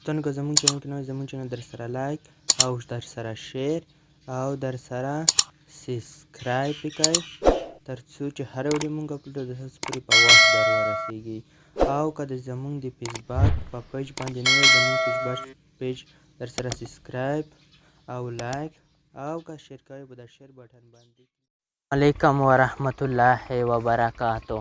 دوستانو که زموږ چینل کې نوی زموږ چینل در سره لایک او در سره شیر او در سره سبسکرایب وکړئ تر څو چې هره ویډیو مونږ اپلوډ د تاسو پورې په وخت در ورسیږي. او که د زموږ د فیسبوک په پیج باندې نوی زموږ فیسبوک پیج در سره سبسکرایب او لایک او که شیر کوئ به د شیر بټن باندې علیکم ورحمت الله وبرکاتو.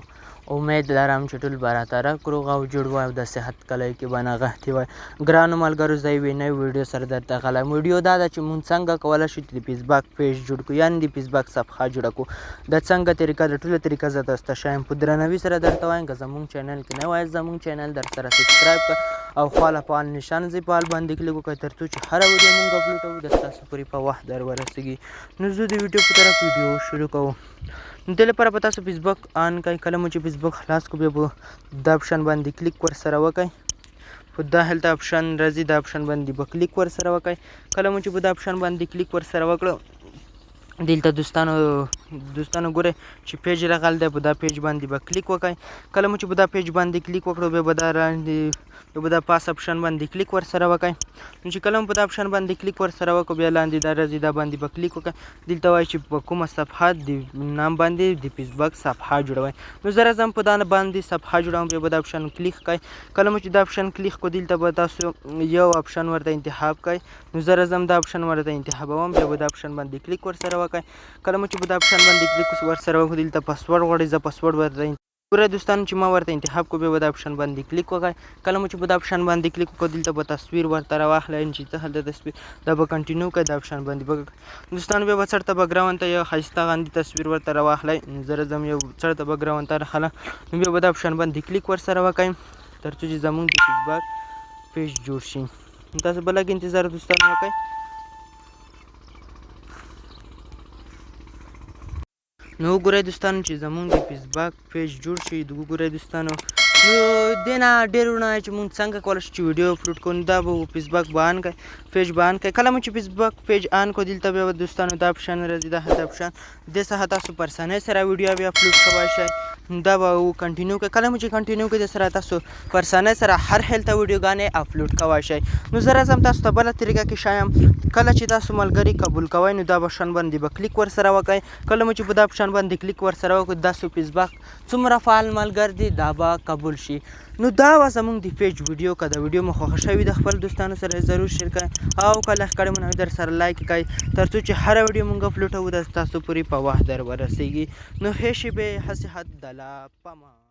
امید لرم چې ټول به راته روغ او جوړ وای او د صحت کلی کې به نغښتي وای. ګرانو ملګرو زه یوې نوې ویډیو سره درته غلی ویډیو دا ده چې مونږ څنګه کولی شو چې د فیسبوک پیج جوړ کړو، یعنې د فیسبوک صفحه جوړه کړو. د څنګه طریقه د ټوله طریقه زه تاسو ته ښایم. په درناوي سره درته وایم که زموږ چینل کې نوی یاست زموږ چینل در سره سبسکرایب کړه او خواله فعال نشان زی په حال باندې کلیک وکړئ تر څو چې هره ویډیو مونږ اپلوډوو د تاسو پورې په وخت در ورسیږي. نو زه د ویډیو په طرف ویډیو شروع کوم. نو دې لپاره به تاسو فیسبوک آن کړئ. کله مو چې فیسبوک خلاص کړو بیا به دا اپشن باندې کلیک ورسره وکړئ. په دا هلته اپشن راځي دا اپشن باندې به کلیک ورسره وکړئ. کله مو چې په دا اپشن باندې کلیک ورسره وکړو دلته دوستانو ګورئ چې پیج راغلی دی، په دا پیج باندې به کلیک وکړئ. کله مو چې په دا پیج باندې کلیک وکړو بیا به دا پاس اپشن باندې کلیک ورسره وکړئ. نو چې کله مو په دا اپشن باندې کلیک ورسره وکړو بیا لاندې دا راځي دا باندې به کلیک وکړئ. دلته وایي چې په کومه صفحه د نام باندې د فیسبوک صفحه جوړوئ. نو زه راځم په دا باندې صفحه جوړوم بیا به دا اپشن کلیک کړئ. کله مو چې دا اپشن کلیک کړو دلته به تاسو یو اپشن ورته انتخاب کړئ. نو زه راځم دا اپشن ورته انتخابوم بیا به دا اپشن باندې کلیک ورسره وکړئ. کله مو چې په دا اپشن باندې کلیک ورسره وکړو دلته پاسورډ غواړي، زه پاسورډ ورته ګورئ دوستانو چې ما ورته انتخاب کړو بیا به دا اپشن باندې کلیک وکړئ. کله مو چې په دا اپشن باندې کلیک وکړو دلته به تصویر ورته راواخلئ چې څه هلته تصویر دا به کنټینیو کړئ دا اپشن باندې دوستانو بیا به څرته بیکګراونډ ته یو ښایسته غاندې تصویر ورته راواخلئ. زه راځم یو څرته بیکګراونډ ته راخلم. نو بیا به دا اپشن باندې کلیک ورسره وکړئ تر څو چې زموږ د فیسبوک پیج جوړ شي. تاسو به لږ انتظار دوستانو وکړئ. نو وګورئ دوستانو چې زموږ د فیسبوک پیج جوړ شي. وګورئ دوستانو نو دې نه ډېر وړاندې چې مونږ څنګه کولی شو چې ویډیو اپلوډ کړو دا به فیسبوک به آن کړئ، پیج به آن کړئ. کله مو چې فیسبوک پیج آن کړو دلته بیا به دوستانو دا اپشن راځي دا هلته اپشن دې څخه تاسو په اسانۍ سره ویډیو بیا اپلوډ کولی شئ. دا به کنټینیو کړئ. کله مو چې کنټینیو کړئ د سره تاسو په اسانۍ سره هر هلته ویډیوګانې اپلوډ کولی شئ. نو زه راځم تاسو ته بله طریقه کې ښایم. کله چې تاسو ملګري قبول کوئ نو دا اپشن باندې به کلیک ورسره وکړئ. کله مو چې په دا اپشن باندې کلیک ورسره وکړو داسې فیسبوک څومره فعال ملګر دی دا به قبول شي. نو دا وه زموږ د پیج ویډیو. که دا ویډیو مو خوښه شوې د خپل دوستانو سره ضرور شیر کړئ او که لایک کړی مو نه وي در سره لایک کړئ تر څو چې هره ویډیو مونږ اپلوډوو د تاسو پورې په وخت در ورسیږي. نو هیڅ شی به هسې حد دلا پما.